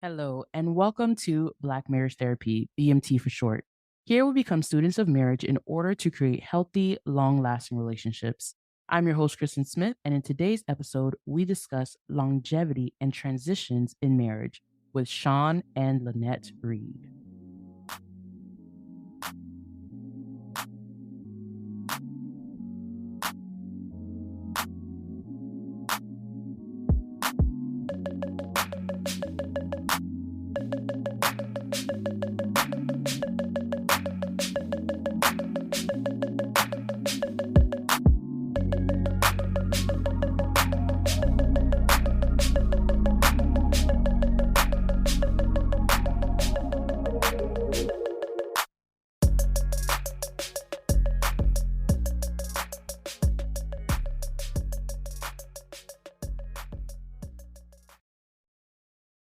Hello, and welcome to Black Marriage Therapy, BMT for short. Here we become students of marriage in order to create healthy, long lasting relationships. I'm your host, Kristen Smith, and in today's episode, we discuss longevity and transitions in marriage with Sean and Lanette Reed.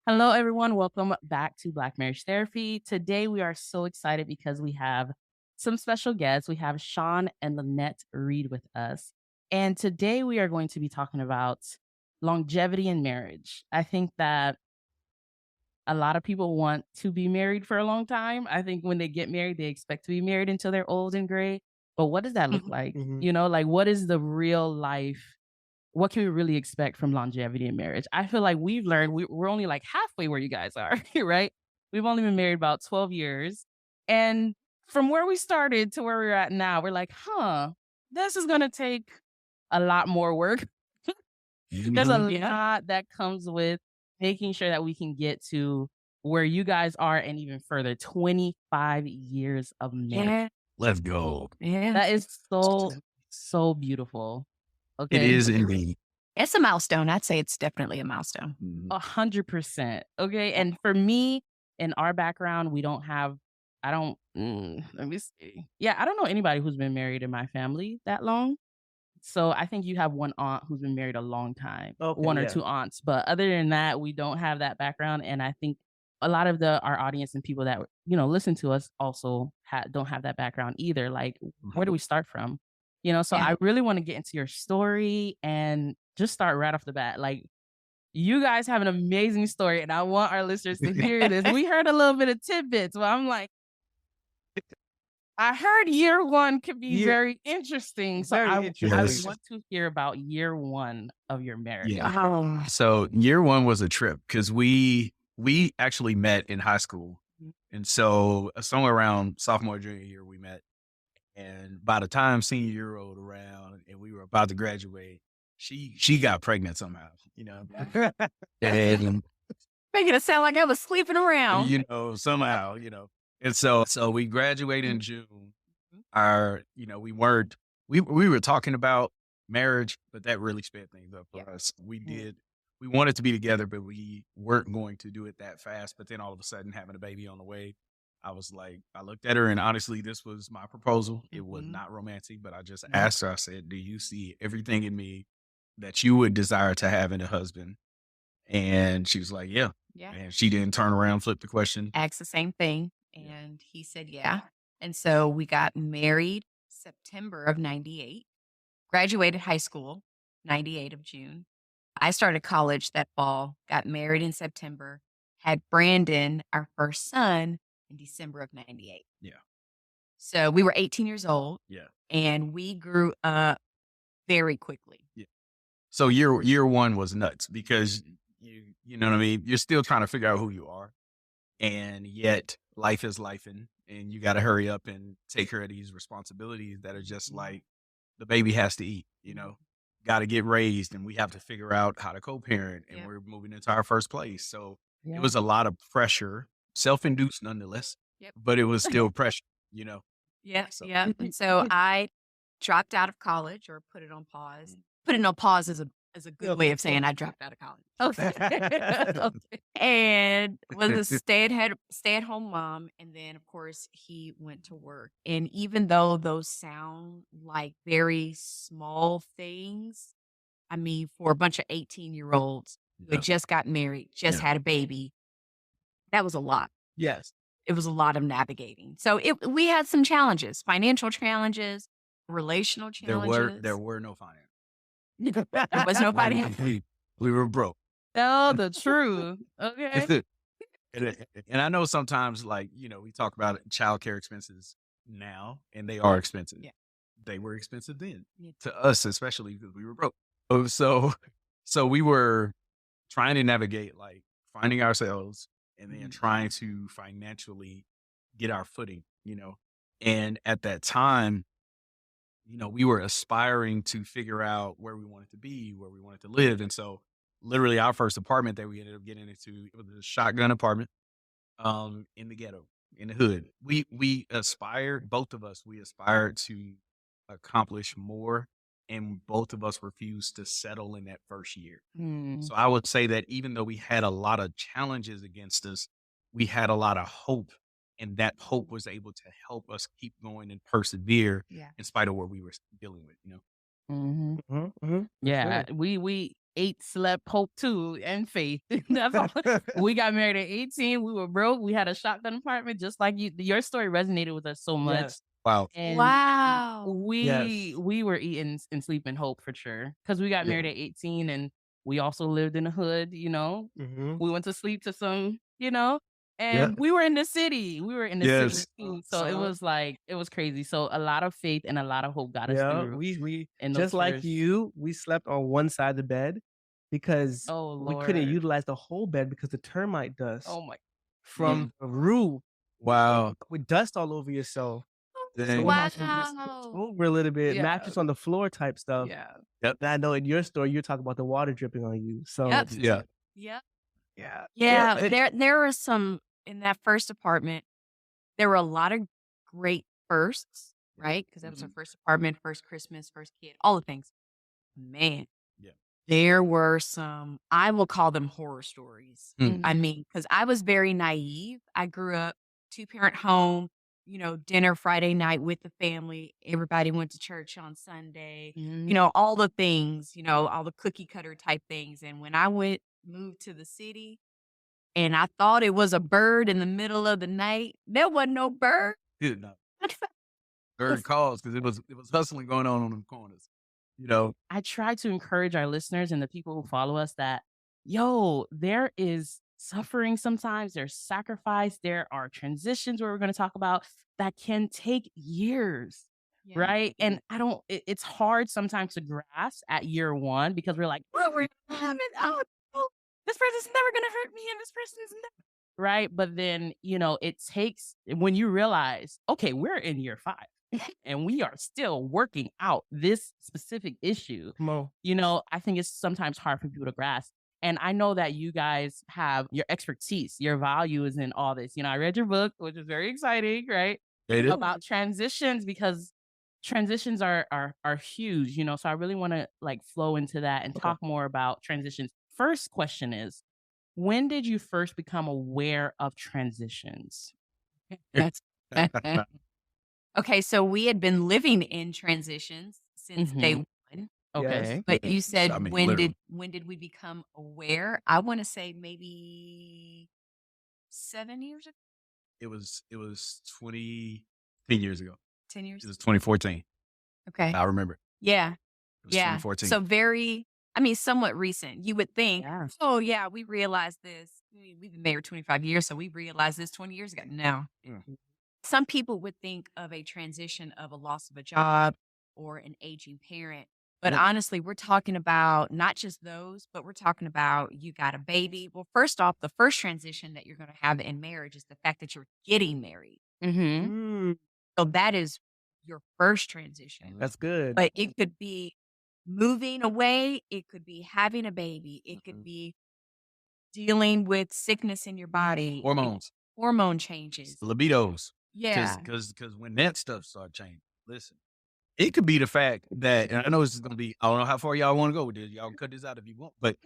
Hello, everyone. Welcome back to Black Marriage Therapy. Today, we are so excited because we have some special guests. We have Sean and Lanette Reed with us. And today, we are going to be talking about longevity in marriage. I think that a lot of people want to be married for a long time. I think when they get married, they expect to be married until they're old and gray. But what does that look Mhm, like? mhm. Like what is the real life? What can we really expect from longevity in marriage? I feel like we've learned we're only like halfway where you guys are, right? We've only been married about 12 years. And from where we started to where we're at now, we're like, this is going to take a lot more work. There's a Yeah. lot that comes with making sure that we can get to where you guys are and even further 25 years of marriage. Yeah. Let's go. Yeah. That is so beautiful. It Okay. is indeed. It's a milestone. I'd say it's definitely a milestone. 100%. Okay. And for me, in our background, we don't have, let me see. Yeah, I don't know anybody who's been married in my family that long. So I think you have one aunt who's been married a long time, Okay, one or yeah. two aunts. But other than that, we don't have that background. And I think a lot of our audience and people that, listen to us also don't have that background either. Like, where do we start from? So Yeah. I really want to get into your story and just start right off the bat. Like, you guys have an amazing story, and I want our listeners to hear this. We heard a little bit of tidbits, but I'm like, I heard year one could be Year very interesting. So very I Yes. want to hear about year one of your marriage. Yeah. Oh. So year one was a trip because we actually met in high school. And so somewhere around sophomore, junior year, we met. And by the time senior year rolled around and we were about to graduate, she got pregnant somehow, and Making it sound like I was sleeping around. somehow, And so we graduated in June. We were talking about marriage, but that really sped things up for us. We wanted to be together, but we weren't going to do it that fast. But then all of a sudden having a baby on the way, I looked at her and honestly, this was my proposal. It was not romantic, but I just asked her, I said, do you see everything in me that you would desire to have in a husband? And she was like, yeah. Yeah. And she didn't turn around, flip the question. Asked the same thing. Yeah. And he said, yeah. And so we got married September of 98, graduated high school, 98 of June. I started college that fall, got married in September, had Brandon, our first son, in December of 98. Yeah. So we were 18 years old Yeah. and we grew up very quickly. Yeah. So year one was nuts because you know what I mean? You're still trying to figure out who you are. And yet life is life and you gotta hurry up and take care of these responsibilities that are just like the baby has to eat, gotta get raised and we have to figure out how to co-parent and Yeah. we're moving into our first place. So it Yeah. was a lot of pressure, self-induced nonetheless, Yep. but it was still pressure. Yeah. So- Yeah. And so I dropped out of college or put it on pause. Put it on pause is a good way of saying I dropped out of college. Okay. Okay. And was a stay-at-home mom. And then, of course, he went to work. And even though those sound like very small things, I mean, for a bunch of 18-year-olds who Yeah. had just got married, just Yeah. had a baby, that was a lot. Yes. It was a lot of navigating. So we had some challenges, financial challenges, relational challenges. There were no finance. There was no finance. We were broke. Tell the truth. Okay. And I know sometimes, like, we talk about childcare expenses now, and they are expensive. Yeah. They were expensive then Yeah. to us, especially because we were broke. So, so we were trying to navigate, like, finding ourselves and then trying to financially get our footing, And at that time, we were aspiring to figure out where we wanted to be, where we wanted to live. And so literally our first apartment that we ended up getting into, it was a shotgun apartment in the ghetto, in the hood. We aspired, both of us, we aspired to accomplish more, and both of us refused to settle in that first year. Mm. So I would say that even though we had a lot of challenges against us, we had a lot of hope, and that hope was able to help us keep going and persevere Yeah. in spite of what we were dealing with. Mhm. For Yeah, sure. we ate, slept, hope too, and faith. That's all. We got married at 18. We were broke. We had a shotgun apartment, just like you. Your story resonated with us so much, Yes. Wow. and Wow. we Yes. we were eating and sleeping hope for sure. Because we got Yeah. married at 18, and we also lived in the hood. Mhm. We went to sleep to some, Yeah. and we were in the city. We were in the city Yes. too, so it Uh-huh. was like it was crazy. So a lot of faith and a lot of hope got us Yeah, through we in those just like first. you, we slept on one side of the bed because Oh we couldn't Lord. utilize the whole bed because the termite dust Oh my. from Mm. the roof Wow. with dust all over yourself. So we Dang. had to just switch Wow. over a little bit, Yeah. mattress on the floor type stuff. Yeah. Yep. And I know in your story, you're talking about the water dripping on you. So Yep. Yeah. Yep. yeah, yeah, Yeah. There were some in that first apartment. There were a lot of great firsts, right? Because that was our Mhm. first apartment, first Christmas, first kid, all the things. Man, Yeah. there were some, I will call them horror stories. Mm. I Mhm. mean, because I was very naive. I grew up two-parent home, dinner Friday night with the family. Everybody went to church on Sunday, Mhm. all the things, all the cookie cutter type things. And when I moved to the city and I thought it was a bird in the middle of the night, there wasn't no bird. Good enough. Bird calls because it was hustling going on them corners. I try to encourage our listeners and the people who follow us that, yo, there is suffering sometimes, there's sacrifice, there are transitions where we're going to talk about that can take years, Yeah. right? And it's hard sometimes to grasp at year one because we're like, well, we're this person's never going to hurt me and this person's never. Right. But then, it takes when you realize, okay, we're in year 5 and we are still working out this specific issue. come on. I think it's sometimes hard for people to grasp. And I know that you guys have your expertise, your value is in all this. I read your book, which is very exciting, right? It is. About transitions because transitions are huge, so I really want to like flow into that and Okay. talk more about transitions. First question is, when did you first become aware of transitions? That's okay. So we had been living in transitions since day Mhm. one. Yes. Okay. But you said I mean, when did literally. when did we become aware? I want to say maybe 7 years ago, It was 10 years ago. 10 years. It was 2014. Okay. I remember. Yeah. It was Yeah. 2014. So somewhat recent. You would think, Yeah. oh yeah, we realized this. We've been married 25 years, so we realized this 20 years ago. No. Mm. Some people would think of a transition of a loss of a job or an aging parent. But Yep. honestly, we're talking about not just those, but we're talking about you got a baby. Well, first off, the first transition that you're going to have in marriage is the fact that you're getting married. Mhm. Mm, So that is your first transition. that's good. But it could be moving away, it could be having a baby, it could Mhm. be dealing with sickness in your body, Hormones, hormone changes. libidos. Yeah. Because when that stuff started changing, listen, it could be the fact that, and I know this is going to be, I don't know how far y'all want to go with this. Y'all can cut this out if you want, but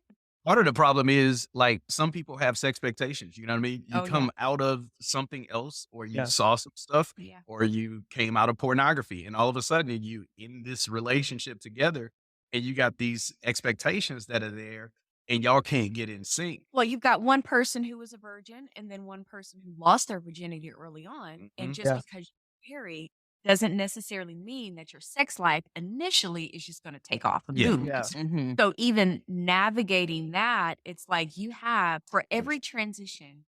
part of the problem is like some people have sex expectations. You know what I mean? You Oh, yeah. come out of something else, or you Yeah. saw some stuff, Yeah. or you came out of pornography, and all of a sudden you in this relationship together, and you got these expectations that are there, and y'all can't get in sync. Well, you've got one person who was a virgin and then one person who lost their virginity early on. And Mhm. just Yeah. because you're married doesn't necessarily mean that your sex life initially is just going to take off and Yeah. boom. Yeah. Mhm. So even navigating that, it's like you have for every transition,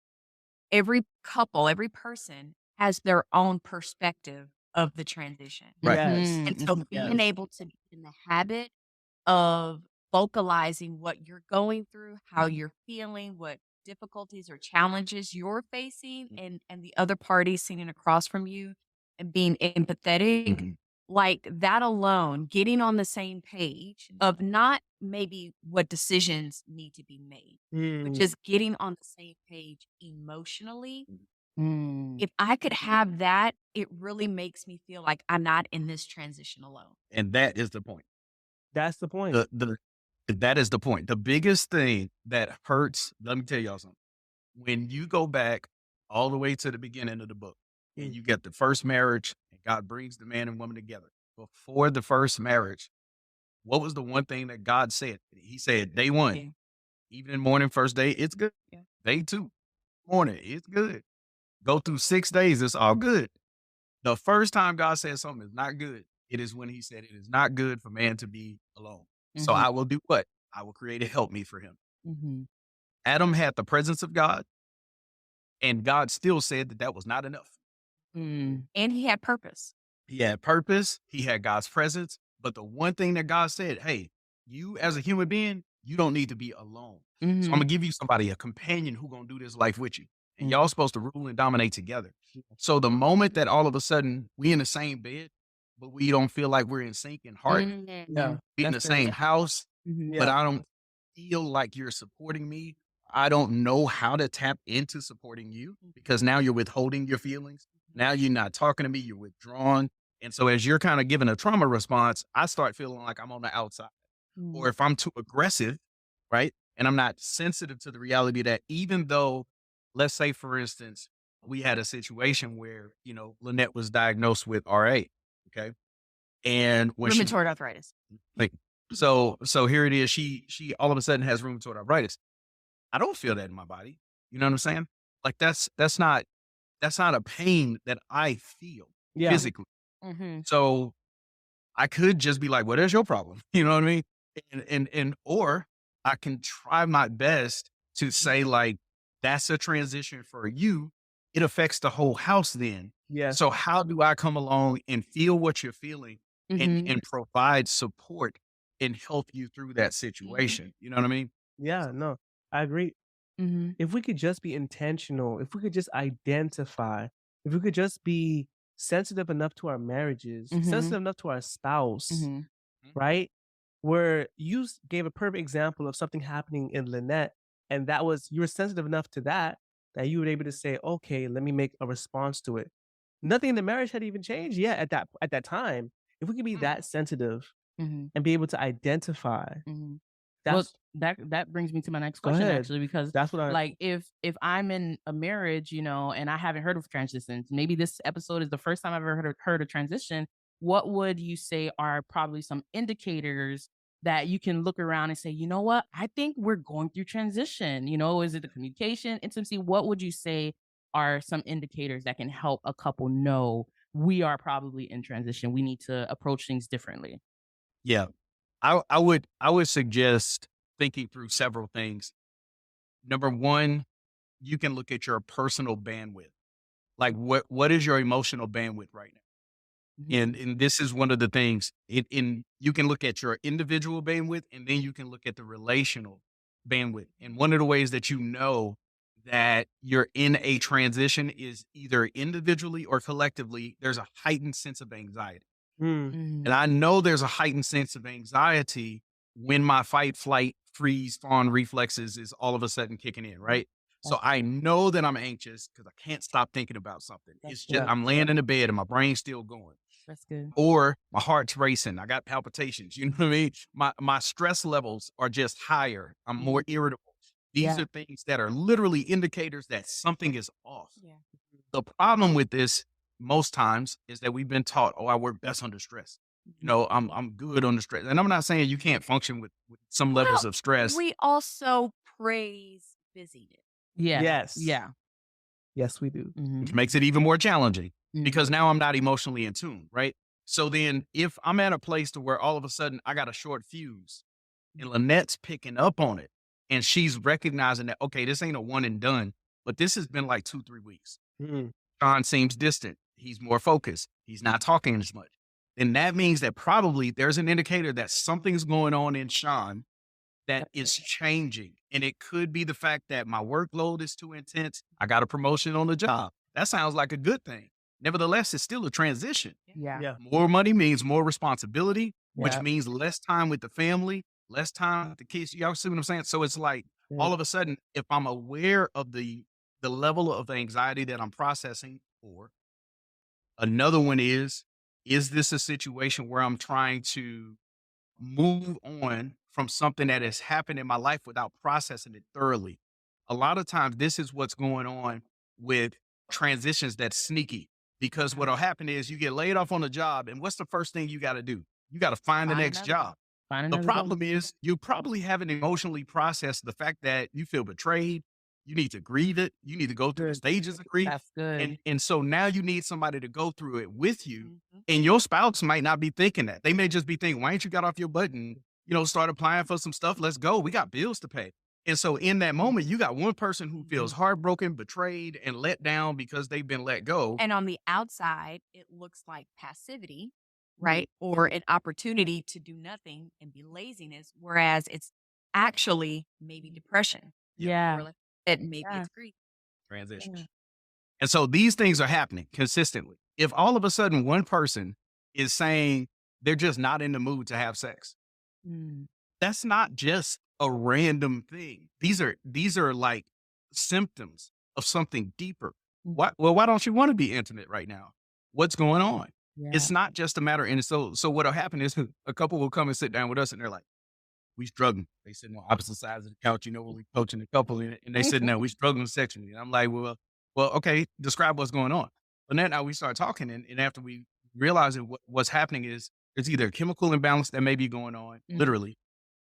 every couple, every person has their own perspective of the transition. Right. Yes. And Mhm, so mhm, being Yes. able to be in the habit of vocalizing what you're going through, how you're feeling, what difficulties or challenges you're facing, and the other party sitting across from you and being empathetic, Mhm. like that alone, getting on the same page of not maybe what decisions need to be made, but Mm. just getting on the same page emotionally. mm. If I could have that, it really makes me feel like I'm not in this transition alone. And that is the point. That's the point. The that is the point. The biggest thing that hurts, let me tell y'all something. When you go back all the way to the beginning of the book and Mm. you get the first marriage and God brings the man and woman together. Before the first marriage, what was the one thing that God said? He said, day one, Yeah. evening, morning, first day, it's good. Yeah. Day two, morning, it's good. Go through 6 days, it's all good. The first time God said something is not good, it is when he said it is not good for man to be alone. So Mhm, I will do what? I will create a help me for him. mhm, Adam had the presence of God, and God still said that that was not enough. mm, And he had purpose. He had purpose, he had God's presence, but the one thing that God said, hey, you as a human being, you don't need to be alone. So I'm mhm, gonna give you somebody, a companion who gonna do this life with you. And mm, y'all supposed to rule and dominate together. So the moment that all of a sudden we in the same bed, but we don't feel like we're in sync in heart, Yeah. mhm, we in That's the same crazy. house, mhm, but Yeah. I don't feel like you're supporting me. I don't know how to tap into supporting you because now you're withholding your feelings. Now you're not talking to me, you're withdrawn. And so as you're kind of giving a trauma response, I start feeling like I'm on the outside. Or mm, if I'm too aggressive, right? And I'm not sensitive to the reality that even though, let's say, for instance, we had a situation where, Lynette was diagnosed with RA. Okay. And when she Rheumatoid arthritis. like, so here it is. She all of a sudden has rheumatoid arthritis. I don't feel that in my body. You know what I'm saying? Like that's not a pain that I feel Yeah. Mhm. physically. mhm, So I could just be like, "Well, there's your problem." You know what I mean? Or I can try my best to say like, "That's a transition for you. It affects the whole house then. Yes. So how do I come along and feel what you're feeling and mhm, and provide support and help you through that Mhm. situation?" You know what I mean? Yeah. No, I agree. mhm, If we could just be intentional, if we could just identify, if we could just be sensitive enough to our marriages, mhm, sensitive enough to our spouse, mhm, Mhm. right? Where you gave a perfect example of something happening in Lynette, and that was you were sensitive enough to that that you were able to say, okay, let me make a response to it. Nothing in the marriage had even changed yet at that time. If we could be Mm. that sensitive mhm, and be able to identify, mhm. Well, that's that brings me to my next go question ahead. actually, because That's what I like if I'm in a marriage, and I haven't heard of transitions, maybe this episode is the first time I've ever heard of transition. What would you say are probably some indicators that you can look around and say, you know what, I think we're going through transition? Is it the communication, intimacy? What would you say are some indicators that can help a couple know we are probably in transition? We need to approach things differently. Yeah. I would suggest thinking through several things. Number one, you can look at your personal bandwidth. Like what is your emotional bandwidth right now? Mhm, And this is one of the things in you can look at your individual bandwidth and then you can look at the relational bandwidth. And one of the ways that you know that you're in a transition is either individually or collectively, there's a heightened sense of anxiety. mm, And mhm, I know there's a heightened sense of anxiety when my fight, flight, freeze, fawn reflexes is all of a sudden kicking in, mhm. right? So That's I know that I'm anxious because I can't stop thinking about something. that's It's just yeah. good. I'm laying in the bed and my brain's still going. That's good. Or my heart's racing. I got palpitations. You know what I mean? My stress levels are just higher. I'm more Mhm. irritable. These Yeah. are things that are literally indicators that something is off. Yeah. The problem with this most times is that we've been taught, "Oh, I work best under stress." Mhm. I'm good under stress. And I'm not saying you can't function with some levels Well, of stress. we also praise busyness. Yeah. Yes. Yeah. Yes, we do. Which Mhm. makes it even more challenging Mhm. because now I'm not emotionally in tune, right? So then if I'm at a place to where all of a sudden I got a short fuse and Lynette's picking up on it and she's recognizing that, okay, this ain't a one and done. but this has been like 2, 3 weeks. Mm. Sean seems distant. He's more focused. He's not talking as much. And that means that probably there's an indicator that something's going on in Sean that is changing. And it could be the fact that my workload is too intense. I got a promotion on the job. That sounds like a good thing. Nevertheless, it's still a transition. Yeah. Yeah. More money means more responsibility, which Yeah. means less time with the family, less time with the kids. Y'all see what I'm saying? So it's like all of a sudden, if I'm aware of the level of anxiety that I'm processing, or another one is this a situation where I'm trying to move on from something that has happened in my life without processing it thoroughly? A lot of times, this is what's going on with transitions that's sneaky, because what'll happen is you get laid off on the job, and what's the first thing you got to do? You got to find the Find next another job. Find The another problem is you probably haven't emotionally processed the fact that you feel betrayed. You need to grieve it. You need to go through the Good. stages of grief. That's good. And so now you need somebody to go through it with you. Mhm. And your spouse might not be thinking that. They may just be thinking, why ain't you got off your butt and, start applying for some stuff? Let's go. We got bills to pay. And so in that moment, you got one person who feels heartbroken, betrayed, and let down because they've been let go. And on the outside, it looks like passivity, right? Or an opportunity to do nothing and be laziness, whereas it's actually maybe depression. Yeah. Or like that maybe Yeah. it's grief. Transition. Yeah. And so these things are happening consistently. If all of a sudden one person is saying they're just not in the mood to have sex, Mm. that's not just a random thing. These are like symptoms of something deeper. Why don't you want to be intimate right now? What's going on? Yeah. It's not just a matter. And so what'll happen is a couple will come and sit down with us, and they're like, we struggling. They sitting on opposite sides of the couch, when we coaching a couple, and they sitting there, we struggling sexually. And I'm like, well, okay, describe what's going on. But then now we start talking, and after we realize that what's happening is there's either a chemical imbalance that may be going on, literally,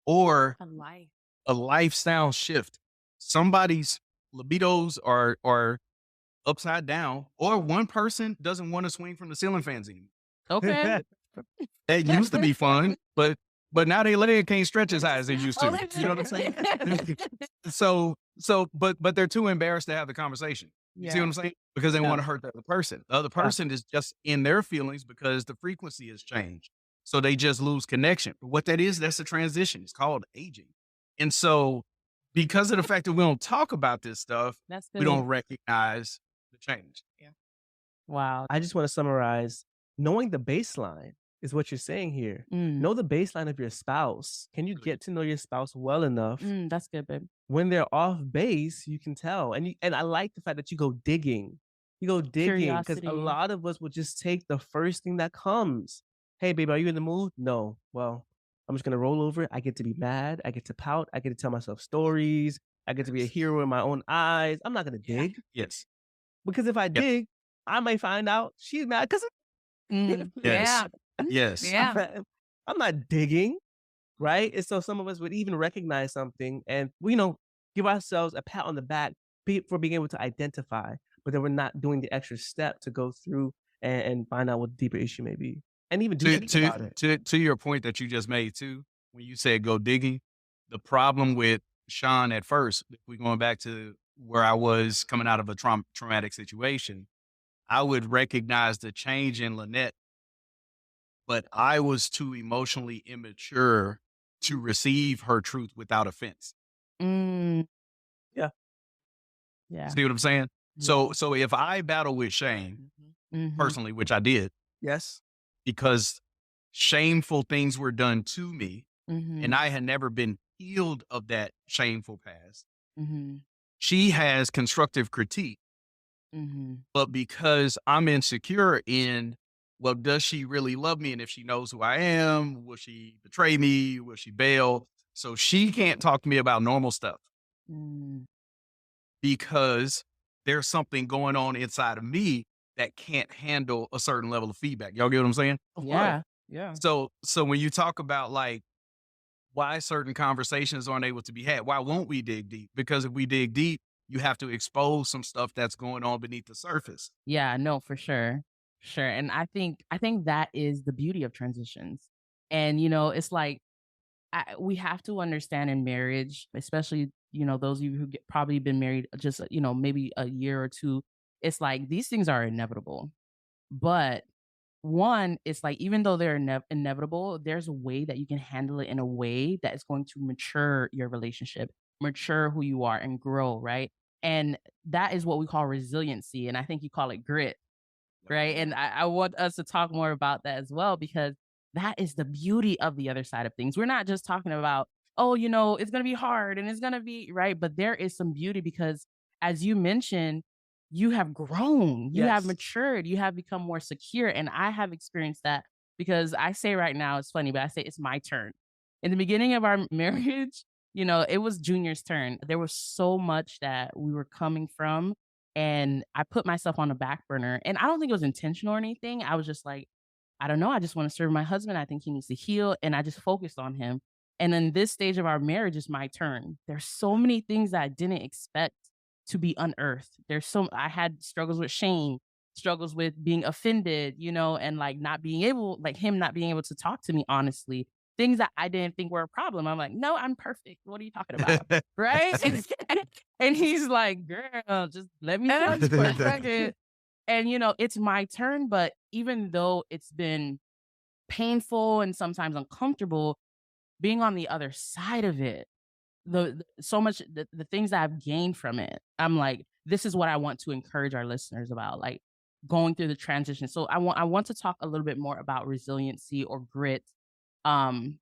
or A life. a lifestyle shift. Somebody's libidos are upside down, or one person doesn't want to swing from the ceiling fans anymore. Okay. That used to be fun, but now their leg can't stretch as high as they used to. that's You know what I'm saying? But they're too embarrassed to have the conversation. You see what I'm saying? Because they want to hurt the other person. The other person is just in their feelings because the frequency has changed. So they just lose connection. But what that is, that's a transition. It's called aging. And so because of the fact that we don't talk about this stuff, That's we good. don't recognize the change. Wow. I just want to summarize. Knowing the baseline is what you're saying here. Mm. Know the baseline of your spouse. Can you get to know your spouse well enough? That's good, babe. When they're off base, you can tell. And I like the fact that you go digging. You go digging because Curiosity. a lot of us will just take the first thing that comes. Hey, babe, are you in the mood? No. Well, I'm just gonna roll over. I get to be mad. I get to pout. I get to tell myself stories. I get to be a hero in my own eyes. I'm not gonna dig Yes. because if I dig, I might find out she's mad because Mm. Yes. Yeah. Yes. Yeah. I'm not digging, right? And so some of us would even recognize something and give ourselves a pat on the back for being able to identify, but then we're not doing the extra step to go through and find out what the deeper issue may be, and even do something about it. To your point that you just made too, when you said go digging, the problem with Sean at first, if we're going back to where I was coming out of a traumatic situation, I would recognize the change in Lanette, but I was too emotionally immature to receive her truth without offense. Mm. Yeah. Yeah. See what I'm saying? So if I battle with shame Mhm. personally, which I did, Yes. because shameful things were done to me, Mhm. and I had never been healed of that shameful past. Mhm. She has constructive critique, Mhm. but because I'm insecure in, well, does she really love me? And if she knows who I am, will she betray me? Will she bail? So she can't talk to me about normal stuff Mm. because there's something going on inside of me that can't handle a certain level of feedback. Y'all get what I'm saying? Yeah. Yeah. So when you talk about like why certain conversations aren't able to be had, why won't we dig deep? Because if we dig deep, you have to expose some stuff that's going on beneath the surface. Yeah, no, for sure. Sure. And I think that is the beauty of transitions. And it's like we have to understand in marriage, especially those of you who probably been married just, maybe a year or two, it's like these things are inevitable. But one, it's like even though they're inevitable, there's a way that you can handle it in a way that is going to mature your relationship, mature who you are, and grow, right? And that is what we call resiliency. And I think you call it grit, right? And I want us to talk more about that as well, because that is the beauty of the other side of things. We're not just talking about, oh, it's going to be hard and it's going to be right. But there is some beauty because, as you mentioned, you have grown, you have Yes. matured, you have become more secure. And I have experienced that because I say right now, it's funny, but I say it's my turn. In the beginning of our marriage, it was Junior's turn. There was so much that we were coming from, and I put myself on the back burner, and I don't think it was intentional or anything. I was just like, I don't know. I just want to serve my husband. I think he needs to heal. And I just focused on him. And then this stage of our marriage is my turn. There's so many things that I didn't expect to be unearthed. I had struggles with shame, struggles with being offended, and like not being able, like him not being able to talk to me honestly. Things that I didn't think were a problem. I'm like, no, I'm perfect. What are you talking about? Right? And he's like, girl, just let me tell you for a second. And, it's my turn. But even though it's been painful and sometimes uncomfortable, being on the other side of it, so much, the things that I've gained from it, I'm like, this is what I want to encourage our listeners about, like going through the transition. So I want to talk a little bit more about resiliency or grit. Um,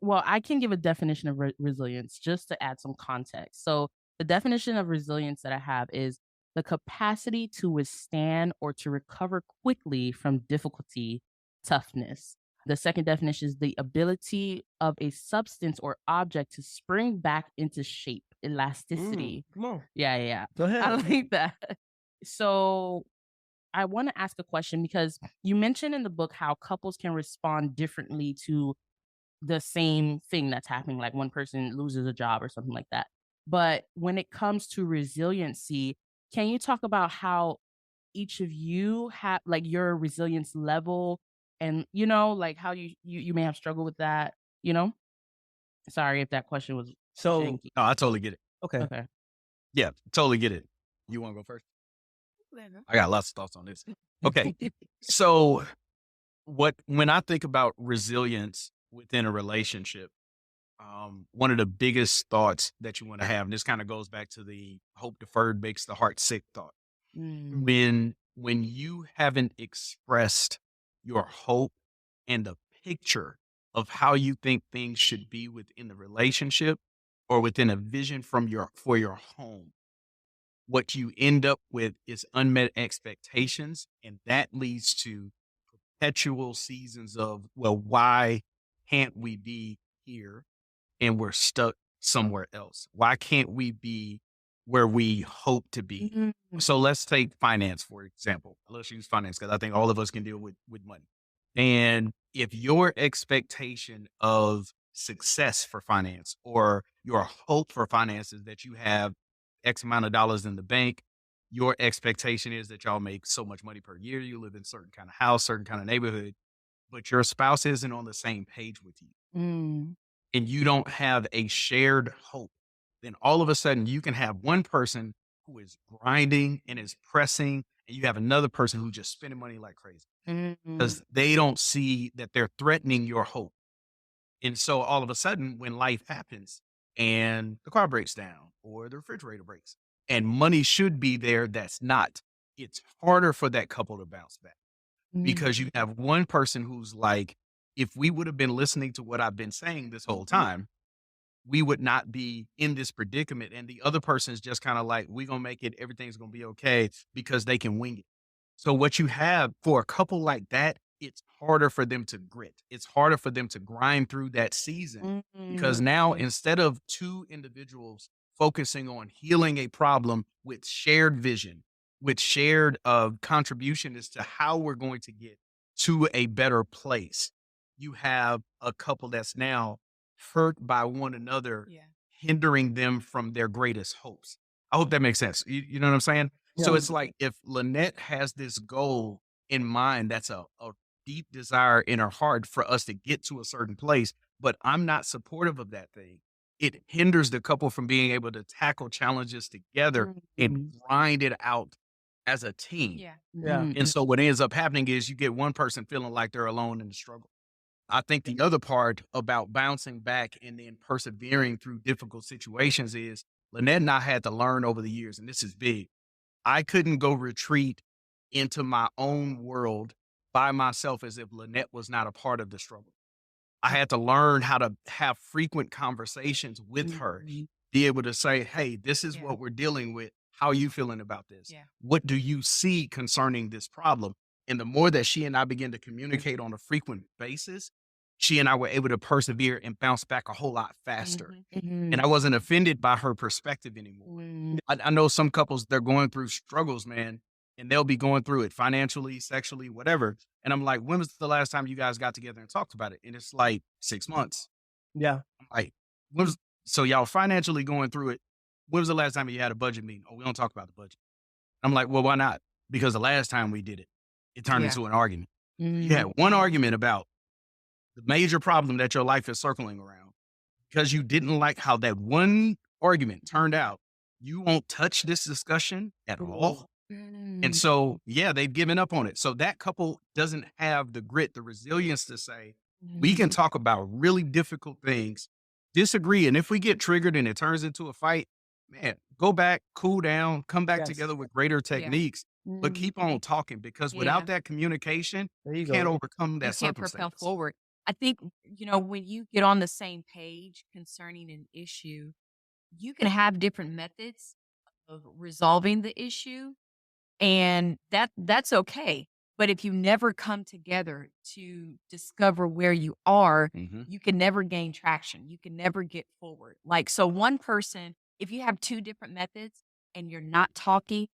well, I can give a definition of resilience just to add some context. So, the definition of resilience that I have is the capacity to withstand or to recover quickly from difficulty, toughness. The second definition is the ability of a substance or object to spring back into shape, elasticity. Come on. Yeah, yeah, yeah. Go I ahead. like that. So, I want to ask a question because you mentioned in the book how couples can respond differently to the same thing that's happening, like one person loses a job or something like that. But when it comes to resiliency, can you talk about how each of you have like your resilience level and like how you may have struggled with that, you know? Sorry if that question was So, janky. No, I totally get it. okay. Okay. Yeah, totally get it. You want to go first? I got lots of thoughts on this. Okay. So when I think about resilience within a relationship, one of the biggest thoughts that you want to have, and this kind of goes back to the hope deferred makes the heart sick thought. Mm. When you haven't expressed your hope and the picture of how you think things should be within the relationship or within a vision for your home, what you end up with is unmet expectations, and that leads to perpetual seasons of, well, why can't we be here and we're stuck somewhere else? Why can't we be where we hope to be? Mhm. So let's take finance, for example. Let's use finance because I think all of us can deal with money. And if your expectation of success for finance or your hope for finance is that you have X amount of dollars in the bank, your expectation is that y'all make so much money per year, you live in certain kind of house, certain kind of neighborhood, but your spouse isn't on the same page with you Mm. and you don't have a shared hope, then all of a sudden you can have one person who is grinding and is pressing, and you have another person who's just spending money like crazy Mm. because they don't see that they're threatening your hope. And so all of a sudden, when life happens and the car breaks down or the refrigerator breaks and money should be there, that's not, it's harder for that couple to bounce back Mm. because you have one person who's like, if we would have been listening to what I've been saying this whole time, we would not be in this predicament. And the other person is just kind of like, we're going to make it, everything's going to be okay because they can wing it. So, what you have for a couple like that, it's harder for them to grit. It's harder for them to grind through that season because Mm. now instead of two individuals focusing on healing a problem with shared vision, with shared contribution as to how we're going to get to a better place, you have a couple that's now hurt by one another, Yeah. hindering them from their greatest hopes. I hope that makes sense. You know what I'm saying? Yeah. So it's like if Lynette has this goal in mind, that's a deep desire in her heart for us to get to a certain place, but I'm not supportive of that thing. it hinders the couple from being able to tackle challenges together and grind it out as a team. Yeah. Yeah. And so what ends up happening is you get one person feeling like they're alone in the struggle. I think the other part about bouncing back and then persevering through difficult situations is Lynette and I had to learn over the years, and this is big. I couldn't go retreat into my own world by myself as if Lynette was not a part of the struggle. I had to learn how to have frequent conversations with her, be able to say, "Hey, this is Yeah. what we're dealing with. How are you feeling about this? Yeah. What do you see concerning this problem?" And the more that she and I began to communicate on a frequent basis, she and I were able to persevere and bounce back a whole lot faster. And I wasn't offended by her perspective anymore. I know some couples, they're going through struggles, man, and they'll be going through it financially, sexually, whatever. And I'm like, when was the last time you guys got together and talked about it? And it's like 6 months. Yeah. I'm like, when was, so y'all financially going through it. When was the last time you had a budget meeting? Oh, we don't talk about the budget. I'm like, well, why not? Because the last time we did it, it turned Yeah. into an argument. You had one argument about the major problem that your life is circling around because you didn't like how that one argument turned out. You won't touch this discussion at all. And so, yeah, they've given up on it. So that couple doesn't have the grit, the resilience to say, we can talk about really difficult things, disagree. And if we get triggered and it turns into a fight, man, go back, cool down, come back Yes. together with greater techniques, but keep on talking because without Yeah. that communication, There you you can't go. overcome that You can't propel circumstance. forward. I think, when you get on the same page concerning an issue, you can have different methods of resolving the issue, and that's okay. But if you never come together to discover where you are, Mhm. you can never gain traction. You can never get forward. Like, so one person, if you have two different methods and you're not talking,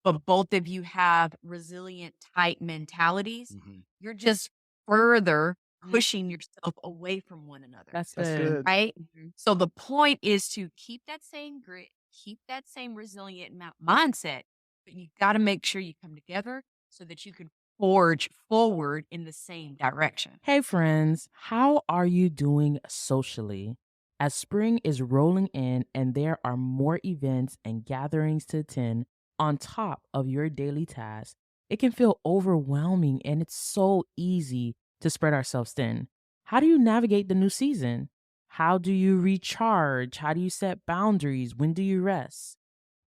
but both of you have resilient type mentalities, Mhm. you're just further pushing yourself away from one another. That's That's good. good. Right? So the point is to keep that same grit, keep that same resilient mindset, but you got to make sure you come together so that you can forge forward in the same direction. Hey, friends, how are you doing socially? As spring is rolling in and there are more events and gatherings to attend on top of your daily tasks, it can feel overwhelming and it's so easy to spread ourselves thin. How do you navigate the new season? How do you recharge? How do you set boundaries? When do you rest?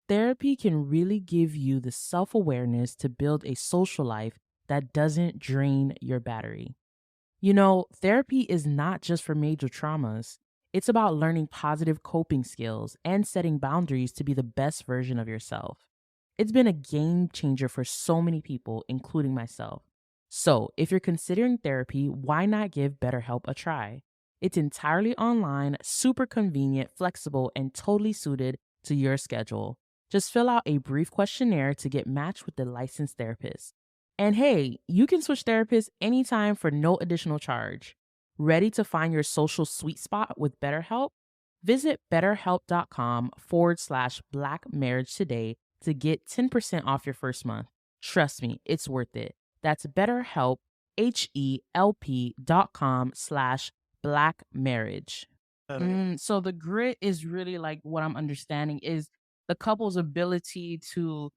Therapy can really give you the self awareness to build a social life that doesn't drain your battery. You know, therapy is not just for major traumas. It's about learning positive coping skills and setting boundaries to be the best version of yourself. It's been a game changer for so many people, including myself. So, if you're considering therapy, why not give BetterHelp a try? It's entirely online, super convenient, flexible, and totally suited to your schedule. Just fill out a brief questionnaire to get matched with the licensed therapist. And hey, you can switch therapists anytime for no additional charge. Ready to find your social sweet spot with BetterHelp? Visit betterhelp.com/black marriage today to get 10% off your first month. Trust me, it's worth it. That's BetterHelp, HELP.com/black marriage. So the grit is really like what I'm understanding is the couple's ability to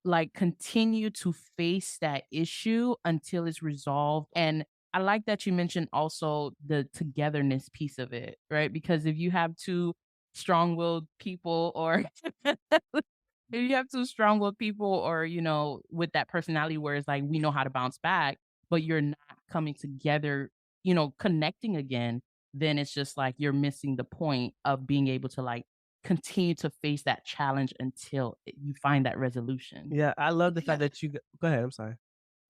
like continue to face that issue until it's resolved. And I like that you mentioned also the togetherness piece of it, right? Because if you have two strong-willed people or if you have two strong-willed people or, with that personality where it's like we know how to bounce back, but you're not coming together, connecting again, then it's just like you're missing the point of being able to like continue to face that challenge until you find that resolution. Yeah, I love the Yeah. fact that you go ahead, I'm sorry.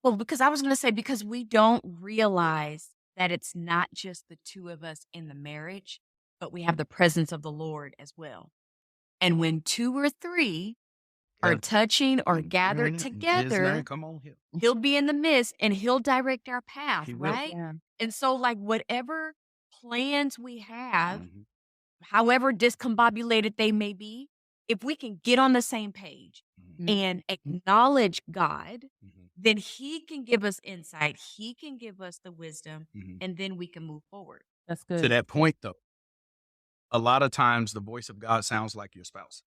Well, because I was going to say, because we don't realize that it's not just the two of us in the marriage, but we have the presence of the Lord as well. And when two or three are Yeah. touching or In gathered His together, name, come on here. he'll be in the midst and he'll direct our path, He will. right? Yeah. And so, like, whatever plans we have, Mhm. however discombobulated they may be, if we can get on the same page Mhm. and acknowledge God, Mhm. then He can give us insight, He can give us the wisdom, Mhm. and then we can move forward. That's To good. that point, though, a lot of times the voice of God sounds like your spouse.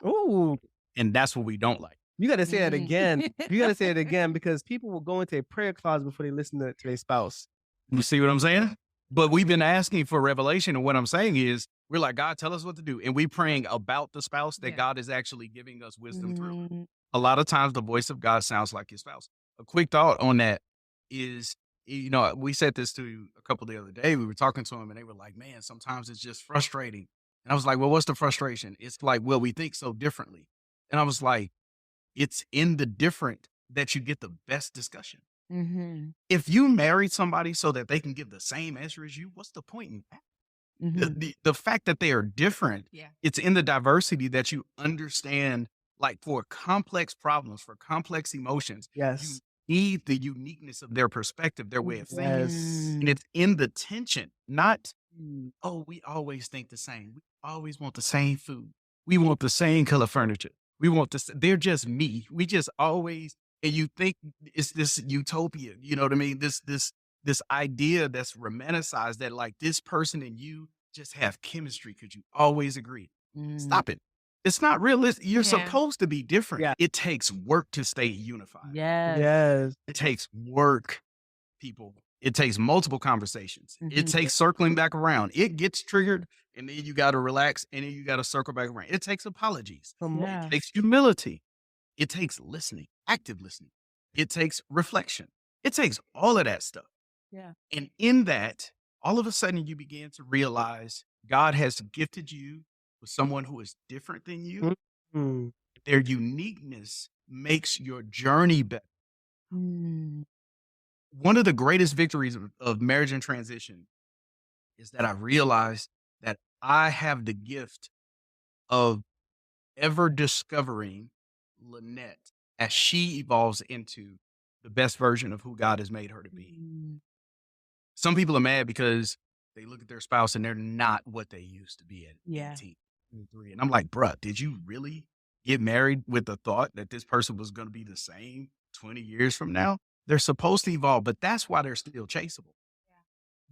Ooh, And that's what we don't like. you got to say it Mm. again. You got to say it again because people will go into a prayer closet before they listen to their spouse. You see what I'm saying? But we've been asking for revelation. And what I'm saying is, we're like, God, tell us what to do. And we praying about the spouse that Yeah. God is actually giving us wisdom through. Mhm. A lot of times the voice of God sounds like his spouse. A quick thought on that is, we said this to a couple the other day. We were talking to them and they were like, man, sometimes it's just frustrating. And I was like, well, what's the frustration? It's like, well, we think so differently. And I was like, it's in the different that you get the best discussion. Mhm. If you married somebody so that they can give the same answer as you, what's the point in that? Mhm. The fact that they are different, Yeah. it's in the diversity that you understand, like for complex problems, for complex emotions, you Yes. need the uniqueness of their perspective, their way of thinking. Yes. And it's in the tension, not, oh, we always think the same. We always want the same food. We want the same color furniture. We want this. They're just me. We just always, and you think it's this utopia. You know what I mean? This idea that's romanticized that like this person and you just have chemistry because you always agree. Mm. Stop it. It's not realistic. You're Yeah. supposed to be different. Yeah. It takes work to stay unified. Yes. Yes. It takes work, people. It takes multiple conversations. It Mhm. takes circling back around. It gets triggered, and then you got to relax, and then you got to circle back around. It takes apologies. Yeah. It takes humility. It takes listening, active listening. It takes reflection. It takes all of that stuff. Yeah. And in that, all of a sudden you begin to realize God has gifted you with someone who is different than you. Mm. Their uniqueness makes your journey better. Mm. One of the greatest victories of marriage and transition is that I realized that I have the gift of ever discovering Lanette as she evolves into the best version of who God has made her to be. Mm. Some people are mad because they look at their spouse and they're not what they used to be at Yeah. 18, 23. And I'm like, bruh, did you really get married with the thought that this person was going to be the same 20 years from now? They're supposed to evolve, but that's why they're still chaseable.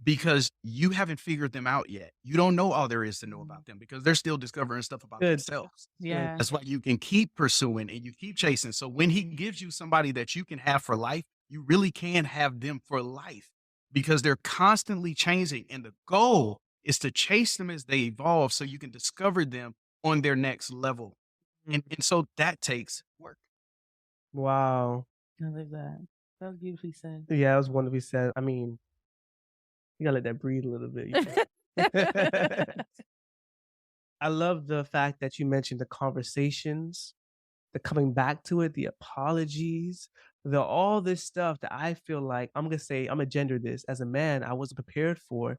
Because you haven't figured them out yet. You don't know all there is to know about them because they're still discovering stuff about Good. themselves. Yeah. That's why you can keep pursuing and you keep chasing. So when he gives you somebody that you can have for life, you really can have them for life because they're constantly changing. And the goal is to chase them as they evolve so you can discover them on their next level. And so that takes work. Wow. I love that. That was beautifully said. Yeah, that was wonderfully said. I mean, you gotta let that breathe a little bit. I love the fact that you mentioned the conversations, the coming back to it, the apologies, the all this stuff that I feel like I'm gonna gender this as a man, I wasn't prepared for.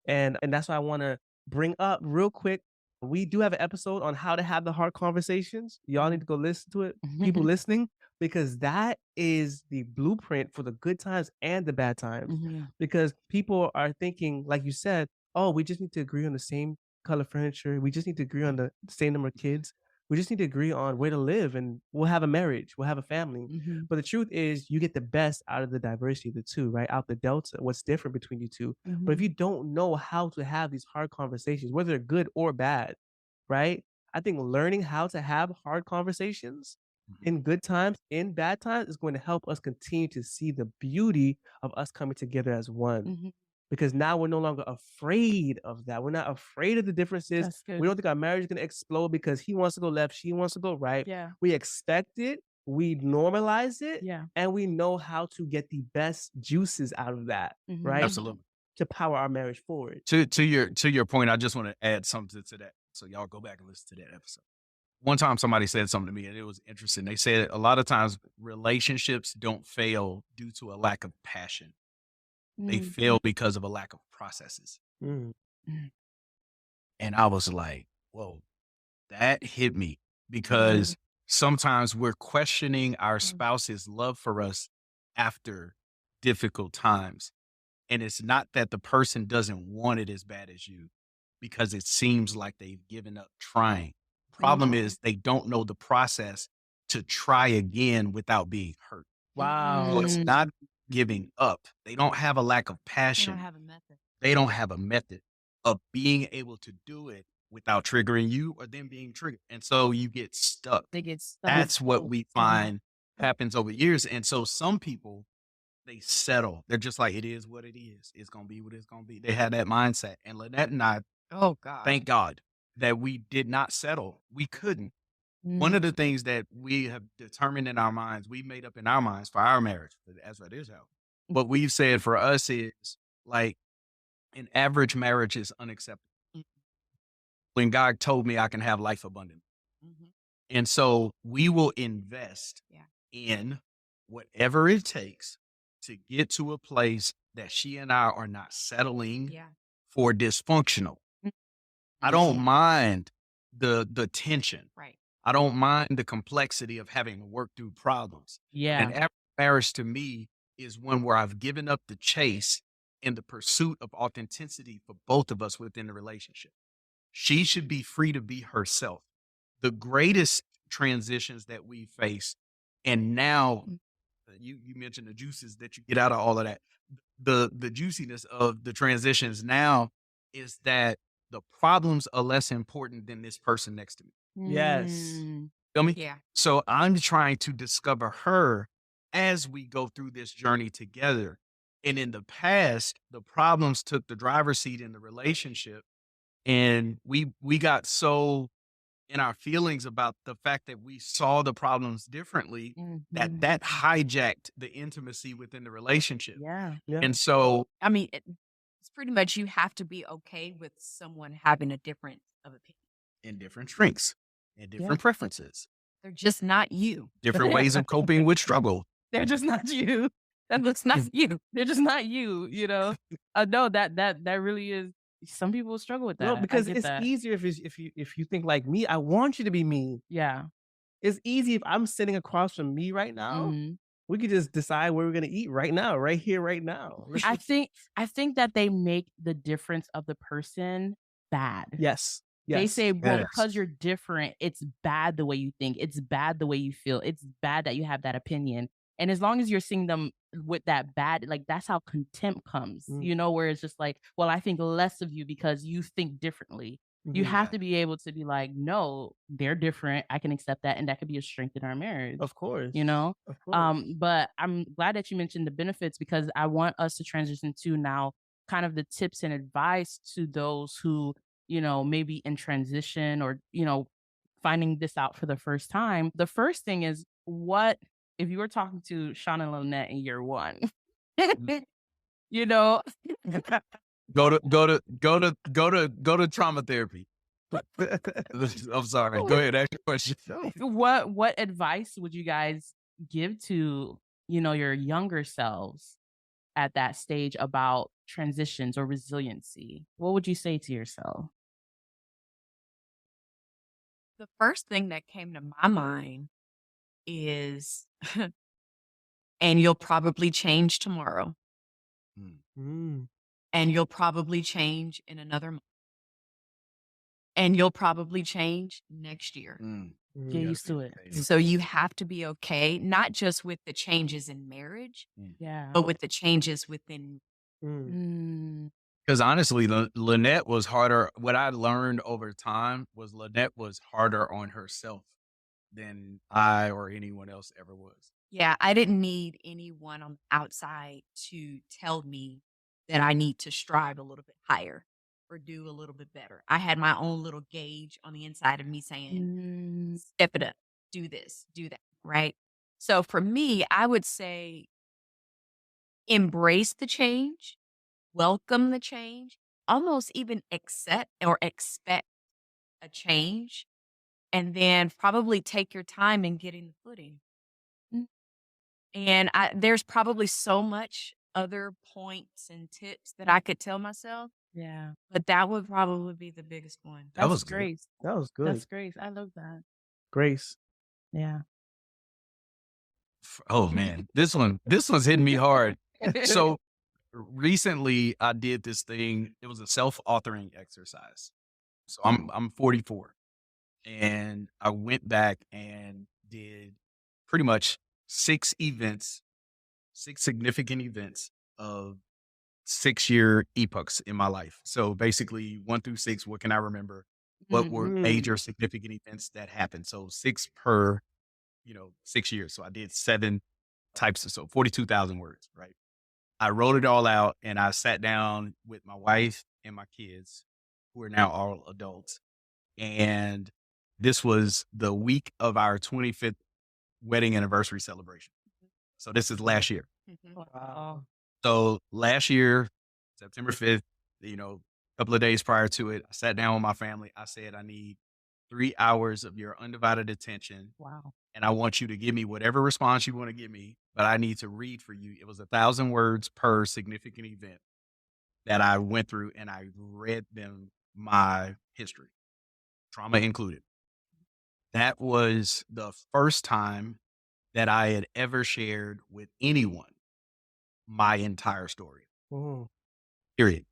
And that's why I want to bring up real quick. We do have an episode on how to have the hard conversations. Y'all need to go listen to it, people listening, because that is the blueprint for the good times and the bad times. Mhm. Because people are thinking, like you said, oh, we just need to agree on the same color furniture. We just need to agree on the same number of kids. We just need to agree on where to live and we'll have a marriage, we'll have a family. Mhm. But the truth is, you get the best out of the diversity of the two, right? Out the delta, what's different between you two. But if Mhm. you don't know how to have these hard conversations, whether they're good or bad, right? I think learning how to have hard conversations in good times, in bad times, is going to help us continue to see the beauty of us coming together as one. Mhm. Because now we're no longer afraid of that. We're not afraid of the differences. That's good. We don't think our marriage is going to explode because he wants to go left, she wants to go right. Yeah. We expect it, we normalize it, Yeah. and we know how to get the best juices out of that, Mhm. right? Absolutely. To power our marriage forward. To your point, I just want to add something to that. So y'all go back and listen to that episode. One time somebody said something to me and it was interesting. They said a lot of times relationships don't fail due to a lack of passion. They Mm. fail because of a lack of processes. Mm. And I was like, whoa, that hit me because sometimes we're questioning our spouse's love for us after difficult times. And it's not that the person doesn't want it as bad as you because it seems like they've given up trying. Problem is they don't know the process to try again without being hurt. Wow. So it's Mm. not giving up. They don't have a lack of They passion. don't have a method. They don't have a method of being able to do it without triggering you or them being triggered. And so you get stuck. They get stuck. That's what we find happens over years. And so some people, they settle. They're just like, it is what it is. It's going to be what it's going to be. They had that mindset. And Lynette and I, Oh God. thank God that we did not settle. We couldn't. One Mhm. of the things that we have determined in our minds, we made up in our minds for our marriage, as it is how. What we've said for us is like an average marriage is unacceptable. Mm. When God told me I can have life abundant. Mhm. And so we will invest Yeah. in whatever it takes to get to a place that she and I are not settling Yeah. for dysfunctional. Mm. I don't mind the tension. Right. I don't mind the complexity of having to work through problems. But Yeah. an average marriage to me is one where I've given up the chase in the pursuit of authenticity for both of us within the relationship. She should be free to be herself. The greatest transitions that we face, and now you mentioned the juices that you get out of all of that. The juiciness of the transitions now is that the problems are less important than this person next to me. Yes. Mm. Feel me? Yeah. So I'm trying to discover her as we go through this journey together. And in the past, the problems took the driver's seat in the relationship. And we got so in our feelings about the fact that we saw the problems differently that Mhm. that hijacked the intimacy within the relationship. Yeah. Yeah. And so I mean, it's pretty much you have to be okay with someone having a difference of opinion. in different strengths and different preferences, They're just not you. different ways of coping with struggle. They're just not you. That's not you. They're just not you, you know? No, that really is some people struggle with No, that. I because get it's that. easier if you think like me. I want you to be me. Yeah. It's easy if I'm sitting across from me right now. Mhm. We could just decide where we're gonna eat right now, right here, right now. I think that they make the difference of the person bad. Yes. They Yes. say, well, Yes. because you're different, it's bad the way you think. It's bad the way you feel. It's bad that you have that opinion. And as long as you're seeing them with that bad, like that's how contempt comes, Mm. you know, where it's just like, well, I think less of you because you think differently. You Mhm. have to be able to be like, no, they're different. I can accept that. And that could be a strength in our marriage, Of course. you know? Of course. But I'm glad that you mentioned the benefits because I want us to transition to now kind of the tips and advice to those who, you know, maybe in transition or, you know, finding this out for the first time. The first thing is what if you were talking to Sean and Lanette in year one, you know, Go to trauma therapy. I'm sorry. Go ahead. Ask your question. what advice would you guys give to, you know, your younger selves at that stage about transitions or resiliency? What would you say to yourself? The first thing that came to my mind is, and you'll probably change tomorrow, Mm. and you'll probably change in another month, and you'll probably change next year. Mm. Get used to it. So you have to be okay, not just with the changes in marriage, Yeah. but with the changes within. Mm. Mm, Because honestly, Lynette was harder. What I learned over time was Lynette was harder on herself than I or anyone else ever was. Yeah, I didn't need anyone on the outside to tell me that I need to strive a little bit higher or do a little bit better. I had my own little gauge on the inside of me saying, mm, step it up, do this, do that, right? So for me, I would say embrace the change, welcome the change, almost even accept or expect a change, and then probably take your time in getting the footing. mm, And there's probably so much other points and tips that I could tell myself, yeah. but that would probably be the biggest one. That That's was good. great. That was good. That's great. I love that. Grace. Yeah. Oh man, this one's hitting me hard. So recently I did this thing. It was a self-authoring exercise. So I'm 44 and I went back and did pretty much 6 events, 6 significant events of 6-year epochs in my life. So basically 1 through 6, what can I remember? What were Mm. major significant events that happened? So 6 per, 6 years. So I did 7 types of, so 42,000 words, right? I wrote it all out and I sat down with my wife and my kids, who are now all adults. And this was the week of our 25th wedding anniversary celebration. So this is last year. Wow. So last year, September 5th, a couple of days prior to it, I sat down with my family. I said, I need 3 hours of your undivided attention. Wow. And I want you to give me whatever response you want to give me, but I need to read for you. It was 1,000 words per significant event that I went through, and I read them my history, trauma included. That was the first time that I had ever shared with anyone my entire story, Mm. period.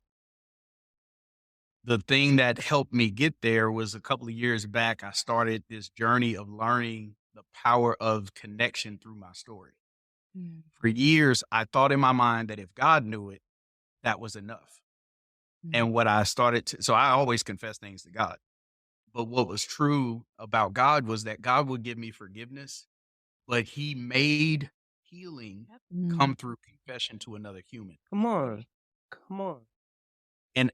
The thing that helped me get there was a couple of years back, I started this journey of learning the power of connection through my story. Mm. For years, I thought in my mind that if God knew it, that was enough. And what I started to, so I always confess things to God. But what was true about God was that God would give me forgiveness, but he made healing Mm. come through confession to another human. Come on. Come on. And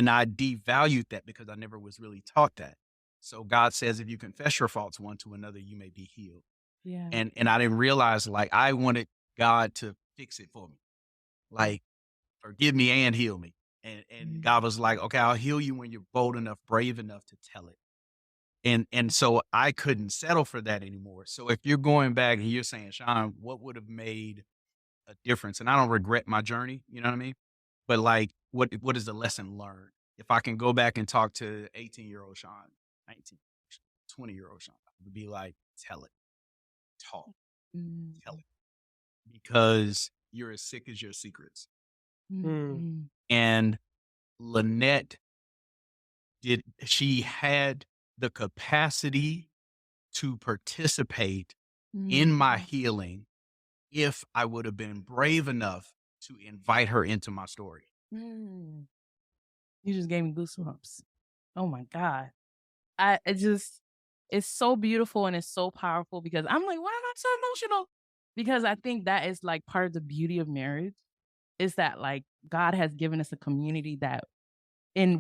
I devalued that because I never was really taught that. So God says, if you confess your faults one to another, you may be healed. Yeah. And I didn't realize, like, I wanted God to fix it for me. Like, forgive me and heal me. And God was like, okay, I'll heal you when you're bold enough, brave enough to tell it. And so I couldn't settle for that anymore. So if you're going back and you're saying, Sean, what would have made a difference? And I don't regret my journey, you know what I mean? But like, what is the lesson learned? If I can go back and talk to 18-year-old Sean, 19, 20-year-old Sean, I would be like, tell it, talk, Mm. tell it, because you're as sick as your secrets. Mm. Mm. And Lanette she had the capacity to participate in my healing if I would have been brave enough to invite her into my story. Mm. You just gave me goosebumps. Oh my God. It's so beautiful and it's so powerful because I'm like, why am I so emotional? Because I think that is like part of the beauty of marriage is that like God has given us a community that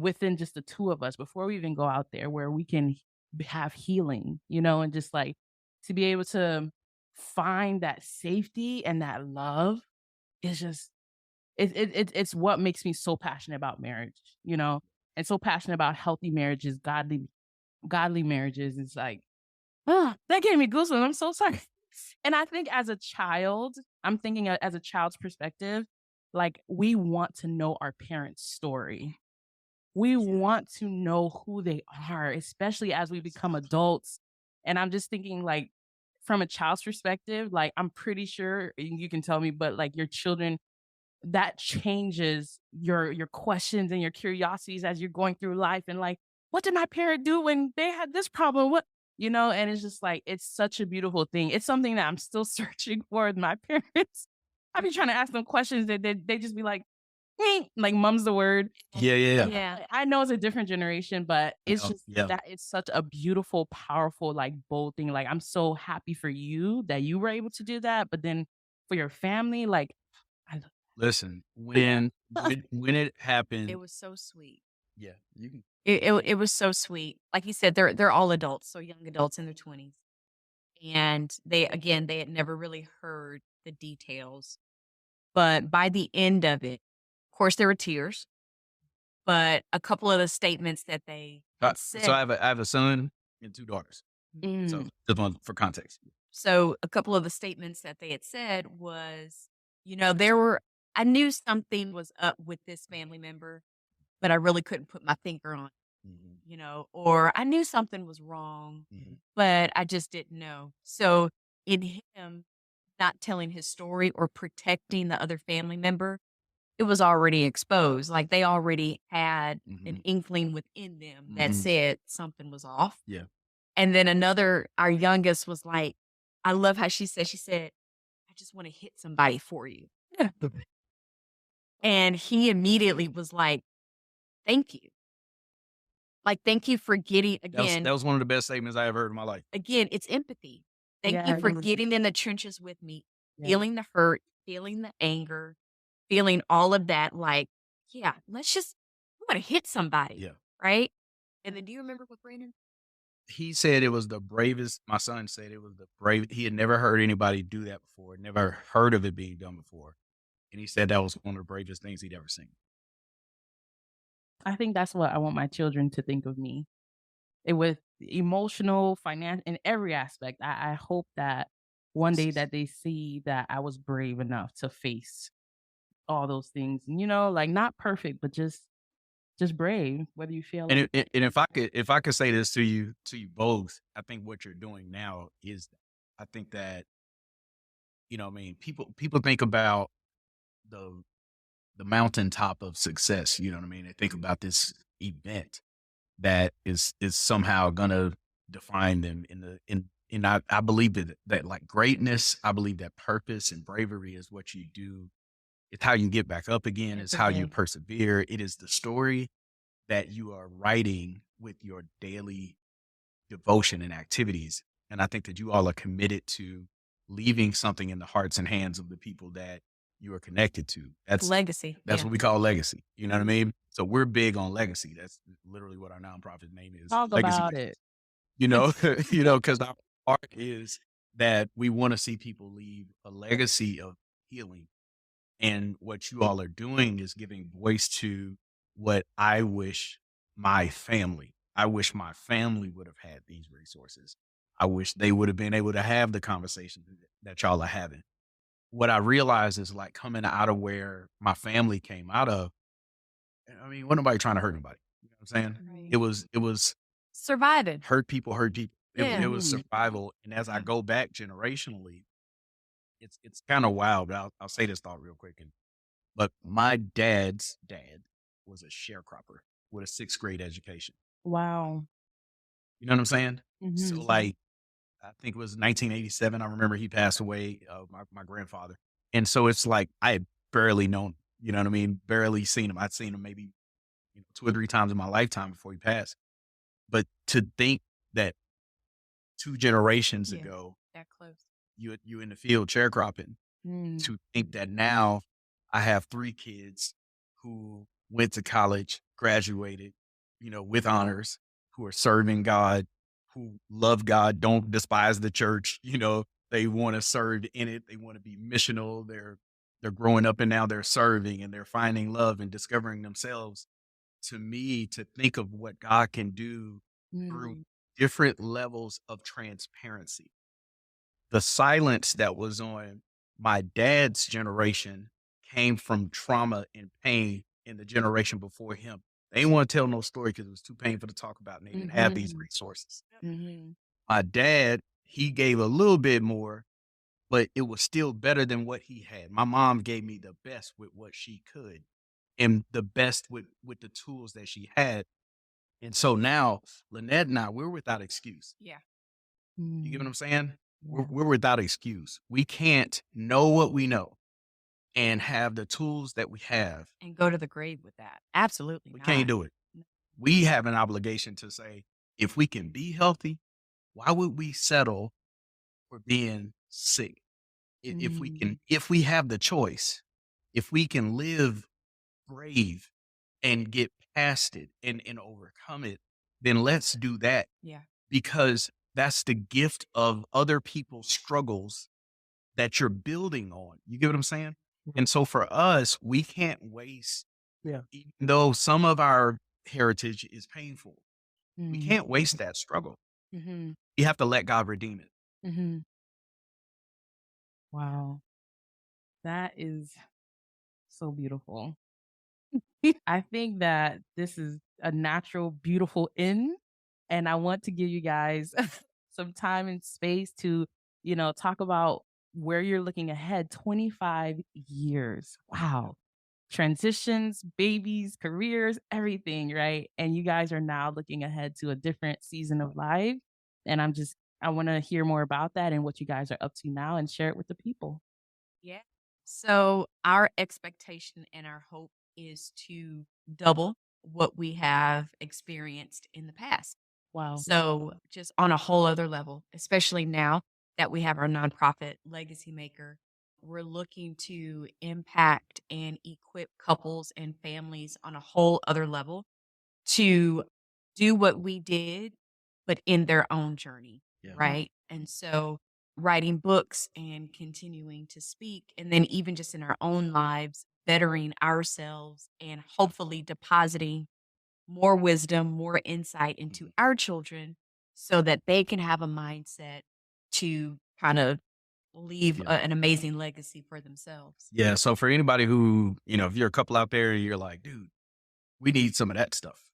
within just the two of us before we even go out there where we can have healing, and just like to be able to find that safety and that love is just it's what makes me so passionate about marriage, and so passionate about healthy marriages, godly marriages. It's like, that gave me goosebumps. I'm so sorry. And I think as a child, I'm thinking as a child's perspective, like we want to know our parents' story. We want to know who they are, especially as we become adults. And I'm just thinking, like, from a child's perspective, like, I'm pretty sure you can tell me, but like your children, that changes your questions and your curiosities as you're going through life. And like, what did my parent do when they had this problem? And it's just like, it's such a beautiful thing. It's something that I'm still searching for with my parents. I be trying to ask them questions that they just be like, like mum's the word. Yeah, yeah, yeah. Yeah. I know it's a different generation, but it's No, just yeah. that it's such a beautiful, powerful, like bold thing. Like I'm so happy for you that you were able to do that. But then for your family, like I Listen, when it happened, It was so sweet. yeah, you can. It was so sweet. Like you said, they're all adults, so young adults in their 20s. And they had never really heard the details. But by the end of it, of course there were tears, but a couple of the statements that they had So said. I have a son and 2 daughters. So Mm. just for context. So a couple of the statements that they had said was, there were I knew something was up with this family member, but I really couldn't put my finger on Mhm, or I knew something was wrong, mhm. but I just didn't know. So in him not telling his story or protecting the other family member, it was already exposed. Like they already had an Mhm, inkling within them that mhm. said something was off. Yeah. And then our youngest was like, I love how she said, I just want to hit somebody for you. And he immediately was like, "Thank you." Like, "Thank you for getting" That was one of the best statements I ever heard in my life. again, it's empathy. "Thank you Yeah, for getting in the trenches with me, yeah. feeling the hurt, feeling the anger, feeling all of that, like, yeah, I'm gonna hit somebody," Yeah. right? And then do you remember what Brandon He said it was the bravest my son said it was the brave he had never heard anybody do that before, never heard of it being done before, and he said that was one of the bravest things he'd ever seen. I think that's what I want my children to think of me. With emotional, financial, in every aspect. I hope that one day that they see that I was brave enough to face all those things. And, like not perfect, but just brave, whether you feel like And if I could say this to you both, I think what you're doing now is I think that, what I mean, people think about the the mountaintop of success, you know what I mean? They think about this event that is somehow gonna define them I believe that like greatness, I believe that purpose and bravery is what you do. It's how you get back up again, it's how you Empathy. persevere. It is the story that you are writing with your daily devotion and activities. And I think that you all are committed to leaving something in the hearts and hands of the people that you are connected to. legacy, That's yeah. what we call legacy. You know what I mean? So we're big on legacy. That's literally what our nonprofit name is, talk Legacy about Makers. it. You know, because our art is that we want to see people leave a legacy of healing. And what you all are doing is giving voice to what I wish my family would have had these resources. I wish they would have been able to have the conversations that y'all are having. What I realize is like coming out of where my family came out of, I mean, wasn't nobody trying to hurt nobody. You know what I'm saying? Right. It was Surviving. hurt people hurt people. It Yeah. was Mhm. survival. And as I go back generationally, it's kind of wild. But I'll say this thought real quick. But my dad's dad was a sharecropper with a sixth grade education. Wow. You know what I'm saying? So, Mhm. like, I think it was 1987. I remember he passed away, my grandfather. And so it's like I had barely known him. You know what I mean? Barely seen him. I'd seen him maybe 2 or 3 times in my lifetime before he passed. But to think that 2 generations Yeah. ago, That close. you in the field sharecropping, Mm. to think that now I have 3 kids who went to college, graduated, with honors, who are serving God, who love God, don't despise the church, they wanna serve in it, they wanna be missional, they're growing up and now they're serving and they're finding love and discovering themselves. To me, to think of what God can do through Mm. different levels of transparency. The silence that was on my dad's generation came from trauma and pain in the generation before him. They didn't want to tell no story because it was too painful to talk about and they didn't have these Mhm. resources. Mhm. My dad, he gave a little bit more, but it was still better than what he had. My mom gave me the best with what she could and the best with the tools that she had. And so now Lynette and I, we're without excuse. Yeah. You get what Mm. I'm saying? We're, Yeah. we're without excuse. We can't know what we know and have the tools that we have. And go to the grave with that. Absolutely We can't not. do it. No. We have an obligation to say, if we can be healthy, why would we settle for being sick? Mm. If we have the choice, if we can live brave and get past it and overcome it, then let's do that Yeah. because that's the gift of other people's struggles that you're building on. You get what I'm saying? Mhm. And so for us, we can't waste, Yeah. even though some of our heritage is painful, we Mm. can't waste that struggle. Mhm. You have to let God redeem it. Mhm. Wow. That is so beautiful. I think that this is a natural, beautiful end. And I want to give you guys some time and space to, talk about where you're looking ahead 25 years. Wow. Transitions, babies, careers, everything, right? And you guys are now looking ahead to a different season of life. And I want to hear more about that and what you guys are up to now and share it with the people. Yeah. So, our expectation and our hope is to double what we have experienced in the past. Wow. So, just on a whole other level, especially now that we have our nonprofit Legacy Maker, we're looking to impact and equip couples and families on a whole other level to do what we did, but in their own journey, Yeah. right? And so writing books and continuing to speak, and then even just in our own lives, bettering ourselves and hopefully depositing more wisdom, more insight into Mhm. our children so that they can have a mindset to kind of leave Yeah. an amazing legacy for themselves. Yeah. So for anybody who, if you're a couple out there, you're like, dude, we need some of that stuff.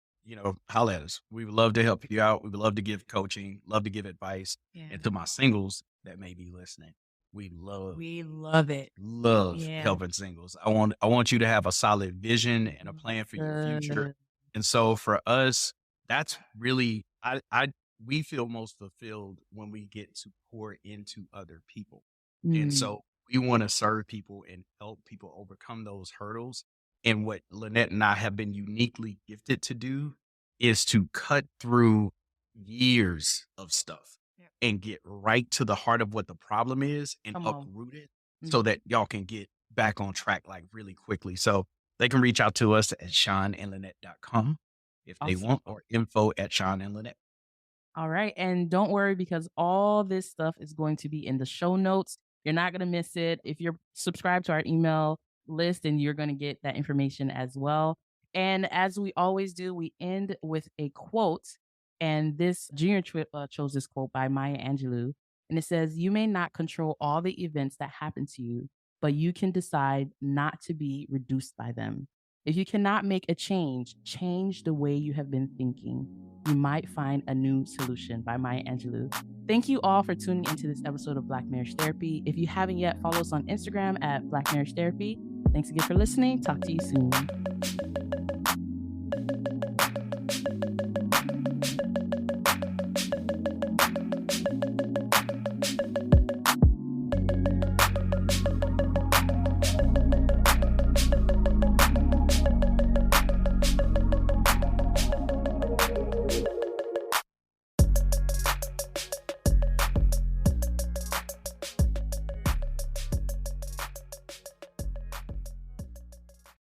Holla at us. We would love to help you out. We would love to give coaching, love to give advice. Yeah. And to my singles that may be listening, we We love it. love Yeah. helping singles. I want you to have a solid vision and a plan for your future. Good. And so for us, that's really I we feel most fulfilled when we get to pour into other people. And Mm, so we want to serve people and help people overcome those hurdles. And what Lynette and I have been uniquely gifted to do is to cut through years of stuff Yep. and get right to the heart of what the problem is and come on. uproot it Mm. so that y'all can get back on track like really quickly. So they can reach out to us at seanandlanette.com if they Awesome. want, or info at Sean and Lanette. All right. And don't worry because all this stuff is going to be in the show notes. You're not going to miss it. If you're subscribed to our email list, and you're going to get that information as well. And as we always do, we end with a quote. And this junior chose this quote by Maya Angelou. And it says, "You may not control all the events that happen to you, but you can decide not to be reduced by them. If you cannot make a change, change the way you have been thinking. You might find a new solution," by Maya Angelou. Thank you all for tuning into this episode of Black Marriage Therapy. If you haven't yet, follow us on Instagram at Black Marriage Therapy. Thanks again for listening. Talk to you soon.